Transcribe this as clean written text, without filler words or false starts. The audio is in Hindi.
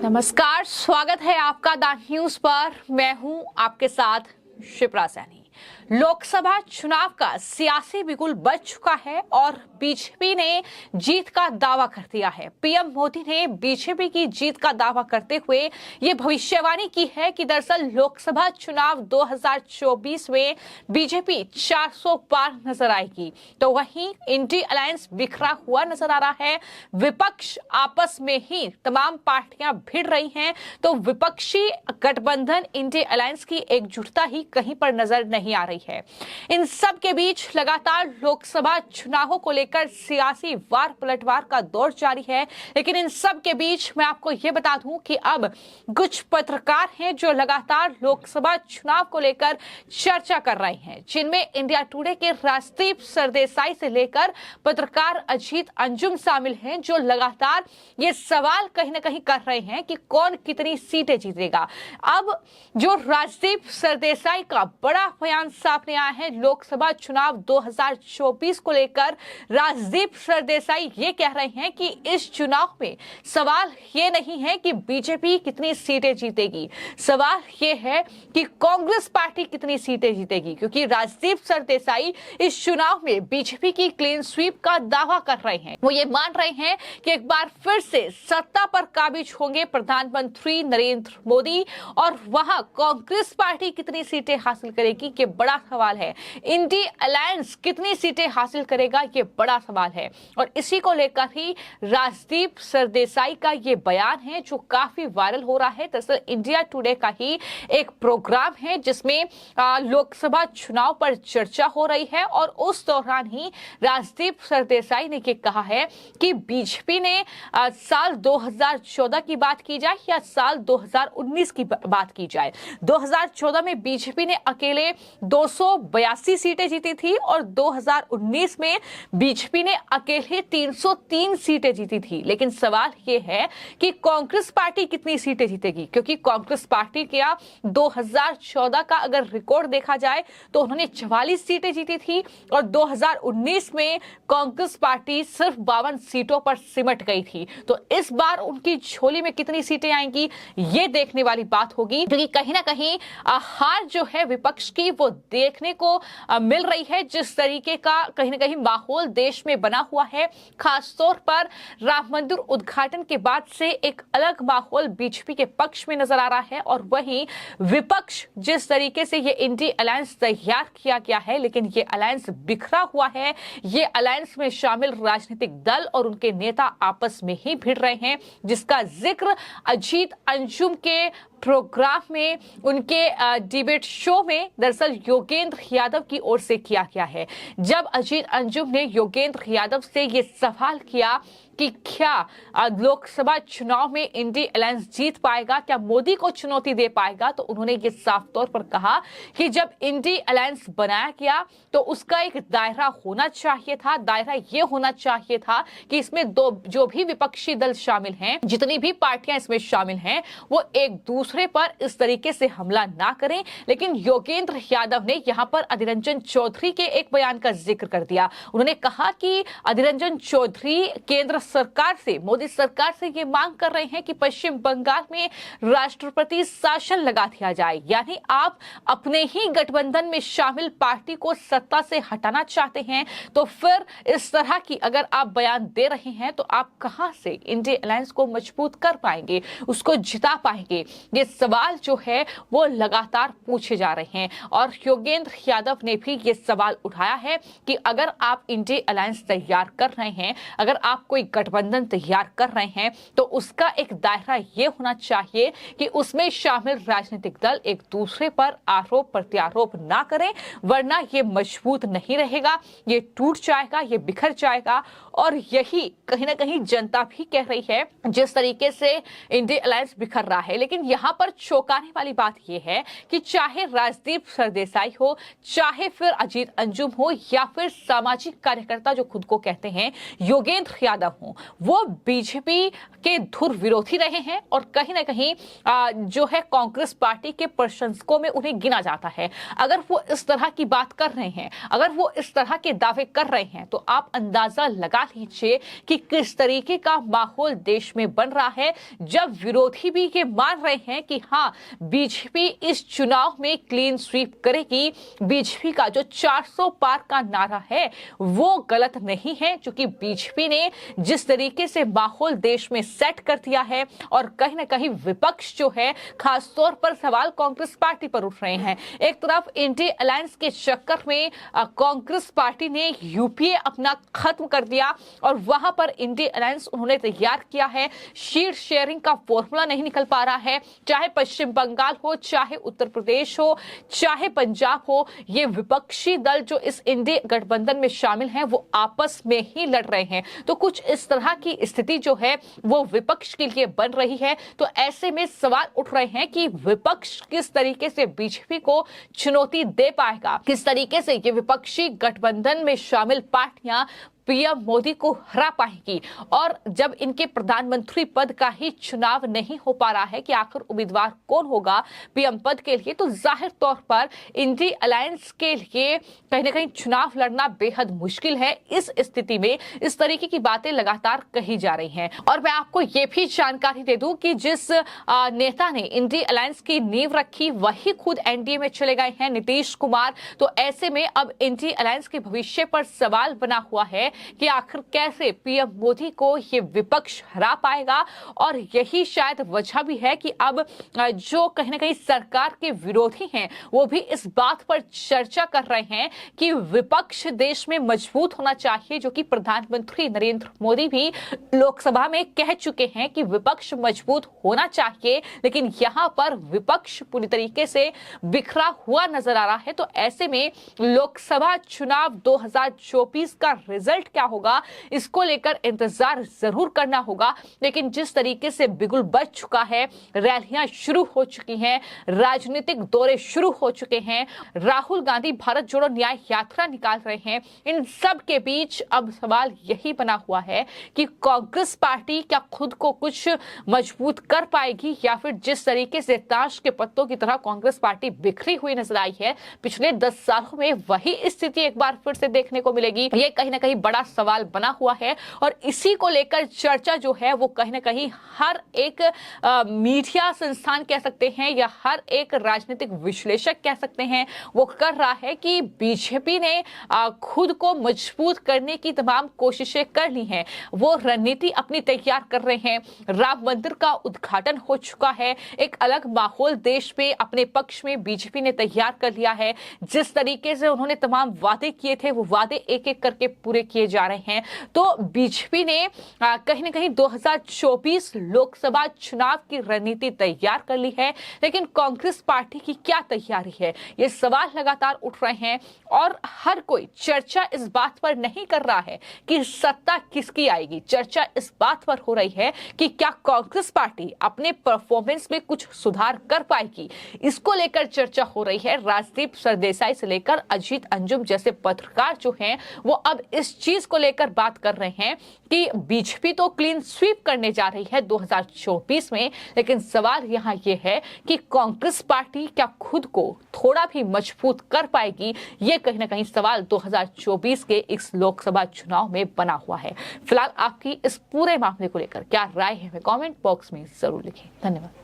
नमस्कार, स्वागत है आपका द न्यूज पर। मैं हूं आपके साथ शिप्रा सैनी। लोकसभा चुनाव का सियासी बिगुल बज चुका है और बीजेपी ने जीत का दावा कर दिया है। पीएम मोदी ने बीजेपी की जीत का दावा करते हुए ये भविष्यवाणी की है कि दरअसल लोकसभा चुनाव 2024 में बीजेपी 400 पार नजर आएगी। तो वहीं इंडी अलायंस बिखरा हुआ नजर आ रहा है। विपक्ष आपस में ही तमाम पार्टियां भिड़ रही हैं, तो विपक्षी गठबंधन इंडी अलायंस की एकजुटता ही कहीं पर नजर नहीं आ रही है। इन सब के बीच लगातार लोकसभा चुनावों को लेकर सियासी वार पलटवार का दौर जारी है। लेकिन इन सब के बीच मैं आपको यह बता दूं कि अब कुछ पत्रकार हैं जो लगातार लोकसभा चुनाव को लेकर चर्चा कर रहे हैं, जिनमें इंडिया टुडे के राजदीप सरदेसाई से लेकर पत्रकार अजीत अंजुम शामिल हैं, जो लगातार ये सवाल कहीं ना कहीं कर रहे हैं कि कौन कितनी सीटें जीतेगा। अब जो राजदीप सरदेसाई का बड़ा बयान सामने आया है लोकसभा चुनाव 2024 को लेकर। राजदीप सरदेसाई ये कह रहे हैं कि इस चुनाव में सवाल ये नहीं है कि बीजेपी कितनी सीटें जीतेगी, सवाल ये है कि कांग्रेस पार्टी कितनी सीटें जीतेगी, क्योंकि राजदीप सरदेसाई इस चुनाव में बीजेपी की क्लीन स्वीप का दावा कर रहे हैं। वो ये मान रहे हैं कि एक बार फिर से सत्ता पर काबिज होंगे प्रधानमंत्री नरेंद्र मोदी, और वहां कांग्रेस पार्टी कितनी सीटें हासिल करेगी ये बड़ा सवाल है। इंडी अलायंस कितनी सीटें हासिल करेगा ये बड़ा सवाल है। और इसी को लेकर ही राजदीप सरदेसाई का ये बयान है जो काफी वायरल हो रहा है। दरअसल इंडिया टुडे का ही एक प्रोग्राम है जिसमें लोकसभा चुनाव पर चर्चा हो रही है, और उस दौरान ही राजदीप सरदेसाई ने ये कहा है कि बीजेपी ने साल 2014 की बात की जाए या साल 2019 की बात की जाए, 2014 में बीजेपी ने अकेले 282 सीटें जीती थी और 2019 में बीजेपी ने अकेले 303 सीटें जीती थी। लेकिन सवाल यह है कि कांग्रेस पार्टी कितनी सीटें जीतेगी, क्योंकि कांग्रेस पार्टी का 2014 का अगर रिकॉर्ड देखा जाए तो उन्होंने 44 सीटें जीती थी और 2019 में कांग्रेस पार्टी सिर्फ 52 सीटों पर सिमट गई थी। तो इस बार उनकी झोली में कितनी सीटें आएंगी ये देखने वाली बात होगी, क्योंकि कहीं ना कहीं हार जो है विपक्ष की वो देखने को मिल रही है। जिस तरीके का कहीं ना कहीं माहौल देश में बना हुआ है, खासतौर पर राम मंदिर उद्घाटन के बाद से एक अलग माहौल बीजेपी के पक्ष में नजर आ रहा है, और वहीं विपक्ष जिस तरीके से ये इंडी अलायंस तैयार किया गया है, लेकिन ये अलायंस बिखरा हुआ है। ये अलायंस में शामिल राजनीतिक दल और उनके नेता आपस में ही भिड़ रहे हैं, जिसका जिक्र अजीत अंजुम के प्रोग्राम में, उनके डिबेट शो में दरअसल योगेंद्र यादव की ओर से किया गया है। जब अजीत अंजुम ने योगेंद्र यादव से ये सवाल किया कि क्या लोकसभा चुनाव में इंडी अलायंस जीत पाएगा, क्या मोदी को चुनौती दे पाएगा, तो उन्होंने ये साफ तौर पर कहा कि जब इंडी अलायंस बनाया गया तो उसका एक दायरा होना चाहिए था। दायरा ये होना चाहिए था कि इसमें जो भी विपक्षी दल शामिल हैं, जितनी भी पार्टियां इसमें शामिल हैं, वो एक दूसरे पर इस तरीके से हमला ना करें। लेकिन योगेंद्र यादव ने यहाँ पर अधीर रंजन चौधरी के एक बयान का जिक्र कर दिया। उन्होंने कहा कि अधीर रंजन चौधरी केंद्र सरकार से, मोदी सरकार से ये मांग कर रहे हैं कि पश्चिम बंगाल में राष्ट्रपति शासन लगा दिया जाए, यानी आप अपने ही गठबंधन में शामिल पार्टी को सत्ता से हटाना चाहते हैं। तो फिर इस तरह की अगर आप बयान दे रहे हैं तो आप कहां से इंडी अलायंस को मजबूत कर पाएंगे, उसको जिता पाएंगे? ये सवाल जो है वो लगातार पूछे जा रहे हैं, और योगेंद्र यादव ने भी ये सवाल उठाया है कि अगर आप इंडी अलायंस तैयार कर रहे हैं, अगर आप कोई गठबंधन तैयार कर रहे हैं, तो उसका एक दायरा ये होना चाहिए कि उसमें शामिल राजनीतिक दल एक दूसरे पर आरोप प्रत्यारोप ना करें, वरना ये मजबूत नहीं रहेगा, ये टूट जाएगा, ये बिखर जाएगा। और यही कहीं ना कहीं जनता भी कह रही है जिस तरीके से इंडी अलायंस बिखर रहा है। लेकिन यहाँ पर चौंकाने वाली बात यह है कि चाहे राजदीप सरदेसाई हो, चाहे फिर अजीत अंजुम हो, या फिर सामाजिक कार्यकर्ता जो खुद को कहते हैं योगेंद्र यादव हों, वो बीजेपी के धुर विरोधी रहे हैं और कहीं ना कहीं जो है कांग्रेस पार्टी के प्रशंसकों में उन्हें गिना जाता है। अगर वो इस तरह की बात कर रहे हैं, अगर वो इस तरह के दावे कर रहे हैं, तो आप अंदाजा लगा लीजिए कि किस तरीके का माहौल देश में बन रहा है, जब विरोधी भी ये मान रहे हैं कि हाँ, बीजेपी इस चुनाव में क्लीन स्वीप करेगी। बीजेपी का जो 400 पार का नारा है वो गलत नहीं है, क्योंकि बीजेपी ने जिस तरीके से माहौल देश में सेट कर दिया है और कहीं ना कहीं विपक्ष जो है खासतौर पर सवाल कांग्रेस पार्टी पर उठ रहे हैं। एक तरफ इंडिया अलायंस के चक्कर में कांग्रेस पार्टी ने यूपीए अपना खत्म कर दिया और वहां पर इंडिया अलायंस उन्होंने तैयार किया है। सीट शेयरिंग का फॉर्मूला नहीं निकल पा रहा है, चाहे पश्चिम बंगाल हो, चाहे उत्तर प्रदेश हो, चाहे पंजाब हो, ये विपक्षी दल जो इस इंडिया गठबंधन में शामिल हैं वो आपस में ही लड़ रहे हैं। तो कुछ इस तरह की स्थिति जो है वो विपक्ष के लिए बन रही है। तो ऐसे में सवाल उठ रहे हैं कि विपक्ष किस तरीके से बीजेपी को चुनौती दे पाएगा, किस तरीके से ये विपक्षी गठबंधन में शामिल पार्टियां पीएम मोदी को हरा पाएगी। और जब इनके प्रधानमंत्री पद का ही चुनाव नहीं हो पा रहा है कि आखिर उम्मीदवार कौन होगा पीएम पद के लिए, तो जाहिर तौर पर इंडिया अलायंस के लिए कहीं ना कहीं चुनाव लड़ना बेहद मुश्किल है। इस स्थिति में इस तरीके की बातें लगातार कही जा रही हैं। और मैं आपको ये भी जानकारी दे दूं कि जिस नेता ने इंडिया अलायंस की नींव रखी वही खुद एनडीए में चले गए हैं, नीतीश कुमार। तो ऐसे में अब इंडिया अलायंस के भविष्य पर सवाल बना हुआ है कि आखिर कैसे पीएम मोदी को ये विपक्ष हरा पाएगा। और यही शायद वजह भी है कि अब जो कहीं ना कहीं सरकार के विरोधी हैं वो भी इस बात पर चर्चा कर रहे हैं कि विपक्ष देश में मजबूत होना चाहिए, जो कि प्रधानमंत्री नरेंद्र मोदी भी लोकसभा में कह चुके हैं कि विपक्ष मजबूत होना चाहिए। लेकिन यहां पर विपक्ष पूरी तरीके से बिखरा हुआ नजर आ रहा है। तो ऐसे में लोकसभा चुनाव 2024 का रिजल्ट क्या होगा इसको लेकर इंतजार जरूर करना होगा। लेकिन जिस तरीके से बिगुल बज चुका है, रैलियां शुरू हो चुकी हैं, राजनीतिक दौरे शुरू हो चुके हैं, राहुल गांधी भारत जोड़ो न्याय यात्रा निकाल रहे हैं, इन सब के बीच अब सवाल यही बना हुआ है कि कांग्रेस पार्टी क्या खुद को कुछ मजबूत कर पाएगी, या फिर जिस तरीके से ताश के पत्तों की तरह कांग्रेस पार्टी बिखरी हुई नजर आई है पिछले 10 सालों में, वही स्थिति एक बार फिर से देखने को मिलेगी। ये कहीं ना कहीं बड़ा सवाल बना हुआ है और इसी को लेकर चर्चा जो है वो कहीं ना कहीं हर एक मीडिया संस्थान कह सकते हैं या हर एक राजनीतिक विश्लेषक कह सकते हैं, वो कर रहा है कि बीजेपी ने खुद को मजबूत करने की तमाम कोशिशें कर ली हैं। वो रणनीति अपनी तैयार कर रहे हैं। राम मंदिर का उद्घाटन हो चुका है, एक अलग माहौल देश में अपने पक्ष में बीजेपी ने तैयार कर लिया है। जिस तरीके से उन्होंने तमाम वादे किए थे वो वादे एक एक करके पूरे किए जा रहे हैं। तो बीजेपी ने कहीं ना कहीं 2024 लोकसभा चुनाव की रणनीति तैयार कर ली है। लेकिन कांग्रेस पार्टी की क्या तैयारी है, ये सवाल लगातार उठ रहे हैं और हर कोई चर्चा इस बात पर नहीं कर रहा है कि सत्ता किसकी आएगी। चर्चा इस बात पर हो रही है कि क्या कांग्रेस पार्टी अपने परफॉर्मेंस में कुछ सुधार कर पाएगी, इसको लेकर चर्चा हो रही है। राजदीप सरदेसाई से लेकर अजीत अंजुम जैसे पत्रकार जो हैं वो अब इस चीज को लेकर बात कर रहे हैं कि बीजेपी तो क्लीन स्वीप करने जा रही है 2024 में, लेकिन सवाल यहां यह है कि कांग्रेस पार्टी क्या खुद को थोड़ा भी मजबूत कर पाएगी। यह कहीं ना कहीं सवाल 2024 के इस लोकसभा चुनाव में बना हुआ है। फिलहाल आपकी इस पूरे मामले को लेकर क्या राय है, कमेंट बॉक्स में जरूर लिखें। धन्यवाद।